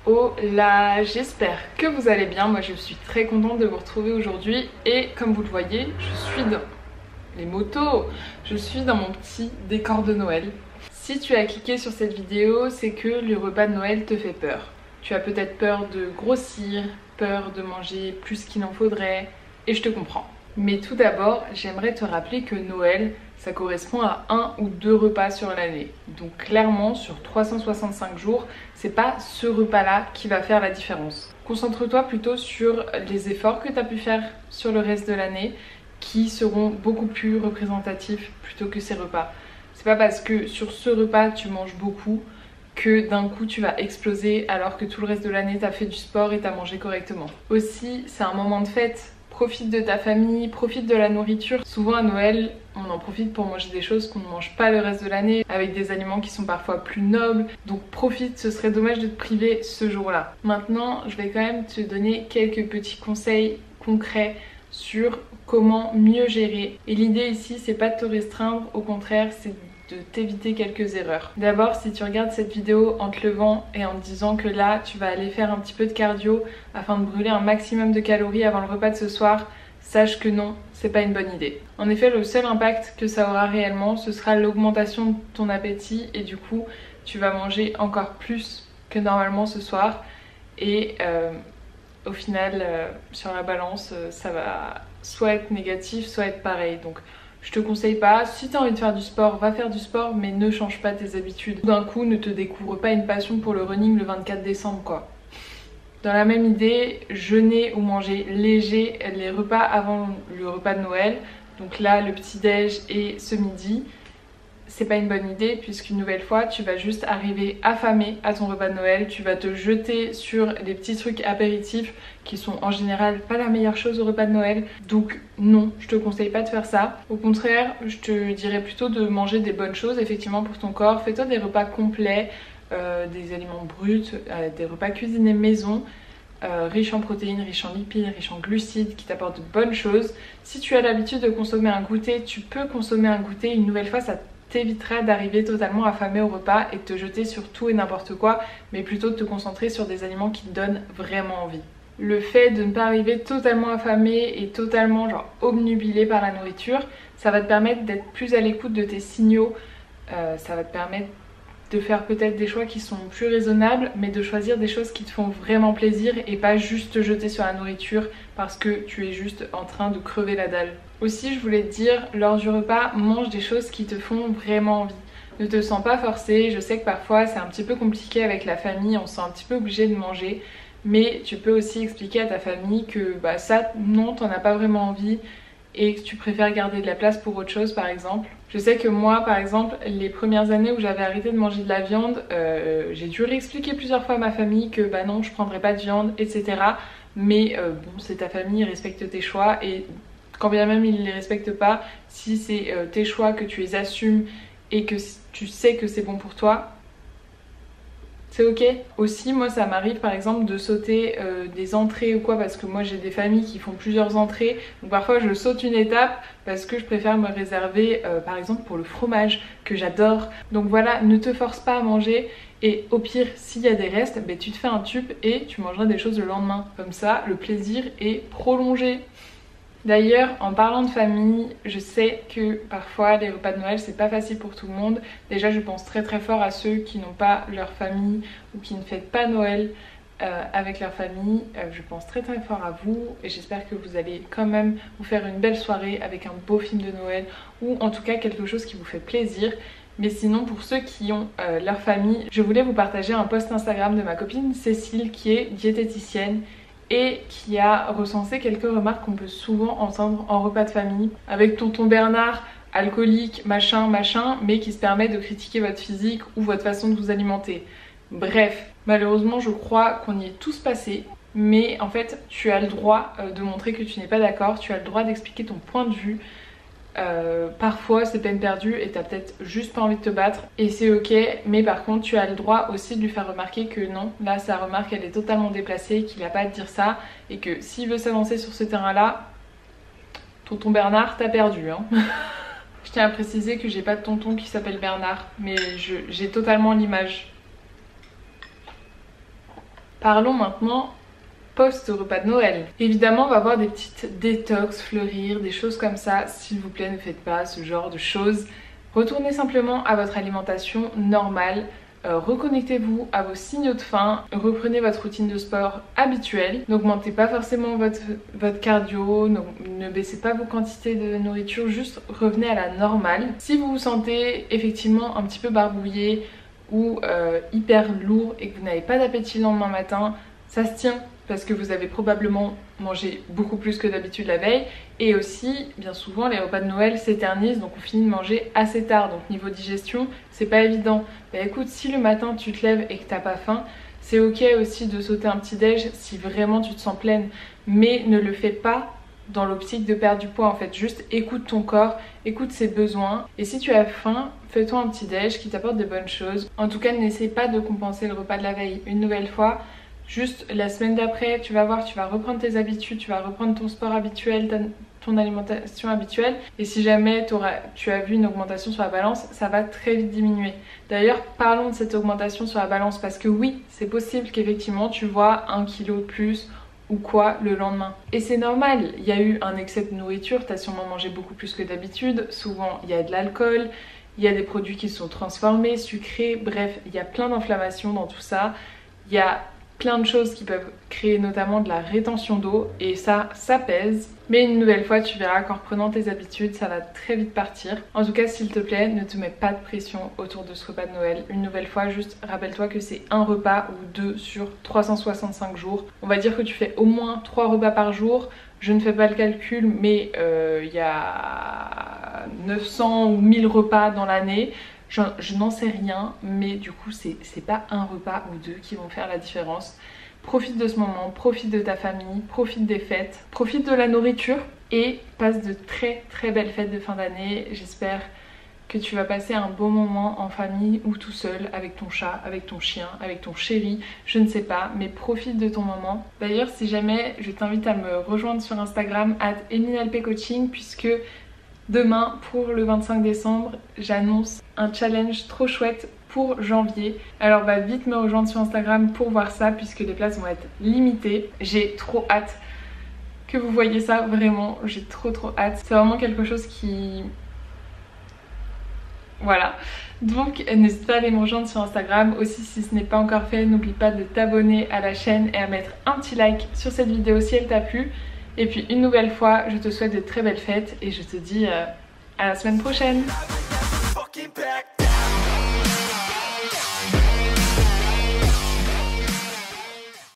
Oh là, j'espère que vous allez bien. Moi je suis très contente de vous retrouver aujourd'hui et comme vous le voyez, je suis dans les motos, je suis dans mon petit décor de Noël. Si tu as cliqué sur cette vidéo, c'est que le repas de Noël te fait peur. Tu as peut-être peur de grossir, peur de manger plus qu'il en faudrait et je te comprends. Mais tout d'abord, j'aimerais te rappeler que Noël, ça correspond à 1 ou 2 repas sur l'année. Donc clairement, sur 365 jours, c'est pas ce repas-là qui va faire la différence. Concentre-toi plutôt sur les efforts que tu as pu faire sur le reste de l'année, qui seront beaucoup plus représentatifs plutôt que ces repas. C'est pas parce que sur ce repas, tu manges beaucoup que d'un coup tu vas exploser alors que tout le reste de l'année tu as fait du sport et tu as mangé correctement. Aussi, c'est un moment de fête. Profite de ta famille, profite de la nourriture. Souvent à Noël, on en profite pour manger des choses qu'on ne mange pas le reste de l'année, avec des aliments qui sont parfois plus nobles. Donc profite, ce serait dommage de te priver ce jour-là. Maintenant, je vais quand même te donner quelques petits conseils concrets sur comment mieux gérer. Et l'idée ici, c'est pas de te restreindre, au contraire, c'est de t'éviter quelques erreurs. D'abord, si tu regardes cette vidéo en te levant et en te disant que là tu vas aller faire un petit peu de cardio afin de brûler un maximum de calories avant le repas de ce soir, sache que non, c'est pas une bonne idée. En effet, le seul impact que ça aura réellement, ce sera l'augmentation de ton appétit et du coup tu vas manger encore plus que normalement ce soir et au final sur la balance ça va soit être négatif soit être pareil. Donc je te conseille pas, si tu as envie de faire du sport, va faire du sport, mais ne change pas tes habitudes. D'un coup, ne te découvre pas une passion pour le running le 24 décembre quoi. Dans la même idée, jeûner ou manger léger les repas avant le repas de Noël, donc là le petit déj et ce midi, c'est pas une bonne idée puisqu'une nouvelle fois tu vas juste arriver affamé à ton repas de Noël, tu vas te jeter sur les petits trucs apéritifs qui sont en général pas la meilleure chose au repas de Noël. Donc non, je te conseille pas de faire ça. Au contraire, je te dirais plutôt de manger des bonnes choses effectivement pour ton corps. Fais-toi des repas complets, des aliments bruts, des repas cuisinés maison. Riche en protéines, riche en lipides, riche en glucides qui t'apportent de bonnes choses. Si tu as l'habitude de consommer un goûter, tu peux consommer un goûter. Une nouvelle fois, ça t'évitera d'arriver totalement affamé au repas et de te jeter sur tout et n'importe quoi, mais plutôt de te concentrer sur des aliments qui te donnent vraiment envie. Le fait de ne pas arriver totalement affamé et totalement obnubilé par la nourriture, ça va te permettre d'être plus à l'écoute de tes signaux, ça va te permettre de faire peut-être des choix qui sont plus raisonnables, mais de choisir des choses qui te font vraiment plaisir et pas juste te jeter sur la nourriture parce que tu es juste en train de crever la dalle. Aussi, je voulais te dire, lors du repas, mange des choses qui te font vraiment envie. Ne te sens pas forcé, je sais que parfois c'est un petit peu compliqué avec la famille, on se sent un petit peu obligé de manger, mais tu peux aussi expliquer à ta famille que ça, non, t'en as pas vraiment envie et que tu préfères garder de la place pour autre chose par exemple. Je sais que moi par exemple les premières années où j'avais arrêté de manger de la viande, j'ai dû réexpliquer plusieurs fois à ma famille que non je prendrais pas de viande etc. Mais bon c'est ta famille, respecte tes choix et quand bien même ils ne les respectent pas, si c'est tes choix que tu les assumes et que tu sais que c'est bon pour toi, c'est ok. Aussi moi ça m'arrive par exemple de sauter des entrées ou quoi parce que moi j'ai des familles qui font plusieurs entrées. Donc parfois je saute une étape parce que je préfère me réserver par exemple pour le fromage que j'adore. Donc voilà, ne te force pas à manger et au pire s'il y a des restes, tu te fais un tube et tu mangeras des choses le lendemain. Comme ça le plaisir est prolongé. D'ailleurs, en parlant de famille, je sais que parfois les repas de Noël c'est pas facile pour tout le monde. Déjà je pense très très fort à ceux qui n'ont pas leur famille ou qui ne fêtent pas Noël avec leur famille. Je pense très très fort à vous et j'espère que vous allez quand même vous faire une belle soirée avec un beau film de Noël ou en tout cas quelque chose qui vous fait plaisir. Mais sinon pour ceux qui ont leur famille, je voulais vous partager un post Instagram de ma copine Cécile qui est diététicienne et qui a recensé quelques remarques qu'on peut souvent entendre en repas de famille avec tonton Bernard, alcoolique, machin, mais qui se permet de critiquer votre physique ou votre façon de vous alimenter. Bref, malheureusement je crois qu'on y est tous passés, mais en fait tu as le droit de montrer que tu n'es pas d'accord, tu as le droit d'expliquer ton point de vue. Parfois c'est peine perdue et t'as peut-être juste pas envie de te battre et c'est ok, mais par contre tu as le droit aussi de lui faire remarquer que non, là sa remarque elle est totalement déplacée, qu'il n'a pas à te dire ça et que s'il veut s'avancer sur ce terrain là, tonton Bernard t'as perdu hein. Je tiens à préciser que j'ai pas de tonton qui s'appelle Bernard, mais j'ai totalement l'image. Parlons maintenant post-repas de Noël. Évidemment, on va avoir des petites détox, fleurir, des choses comme ça. S'il vous plaît, ne faites pas ce genre de choses. Retournez simplement à votre alimentation normale. Reconnectez-vous à vos signaux de faim, reprenez votre routine de sport habituelle, n'augmentez pas forcément votre cardio, ne baissez pas vos quantités de nourriture, juste revenez à la normale. Si vous vous sentez effectivement un petit peu barbouillé ou hyper lourd et que vous n'avez pas d'appétit le lendemain matin, ça se tient parce que vous avez probablement mangé beaucoup plus que d'habitude la veille, et aussi bien souvent les repas de Noël s'éternisent, donc on finit de manger assez tard, donc niveau digestion c'est pas évident. Bah écoute, si le matin tu te lèves et que t'as pas faim, c'est ok aussi de sauter un petit déj si vraiment tu te sens pleine, mais ne le fais pas dans l'optique de perdre du poids en fait. Juste écoute ton corps, écoute ses besoins, et si tu as faim, fais-toi un petit déj qui t'apporte de bonnes choses. En tout cas, n'essaie pas de compenser le repas de la veille une nouvelle fois. Juste la semaine d'après, tu vas voir, tu vas reprendre tes habitudes, tu vas reprendre ton sport habituel, ton alimentation habituelle, et si jamais tu as vu une augmentation sur la balance, ça va très vite diminuer. D'ailleurs, parlons de cette augmentation sur la balance, parce que oui, c'est possible qu'effectivement tu vois 1 kg de plus ou quoi le lendemain. Et c'est normal, il y a eu un excès de nourriture, tu as sûrement mangé beaucoup plus que d'habitude, souvent il y a de l'alcool, il y a des produits qui sont transformés, sucrés, bref, il y a plein d'inflammations dans tout ça, il y a plein de choses qui peuvent créer notamment de la rétention d'eau, et ça pèse. Mais une nouvelle fois, tu verras qu'en reprenant tes habitudes, ça va très vite partir. En tout cas, s'il te plaît, ne te mets pas de pression autour de ce repas de Noël. Une nouvelle fois, juste rappelle-toi que c'est un repas ou deux sur 365 jours. On va dire que tu fais au moins 3 repas par jour. Je ne fais pas le calcul, mais il y a 900 ou 1000 repas dans l'année. Je n'en sais rien, mais du coup c'est pas un repas ou deux qui vont faire la différence. Profite de ce moment, profite de ta famille, profite des fêtes, profite de la nourriture et passe de très très belles fêtes de fin d'année. J'espère que tu vas passer un bon moment en famille ou tout seul avec ton chat, avec ton chien, avec ton chéri, je ne sais pas, mais profite de ton moment. D'ailleurs, si jamais, je t'invite à me rejoindre sur Instagram @eminalpcoaching, puisque demain, pour le 25 décembre, j'annonce un challenge trop chouette pour janvier. Alors va vite me rejoindre sur Instagram pour voir ça, puisque les places vont être limitées. J'ai trop hâte que vous voyez ça, vraiment, j'ai trop hâte. C'est vraiment quelque chose qui... Voilà. Donc n'hésite pas à aller me rejoindre sur Instagram. Aussi, si ce n'est pas encore fait, n'oublie pas de t'abonner à la chaîne et à mettre un petit like sur cette vidéo si elle t'a plu. Et puis une nouvelle fois, je te souhaite de très belles fêtes et je te dis à la semaine prochaine.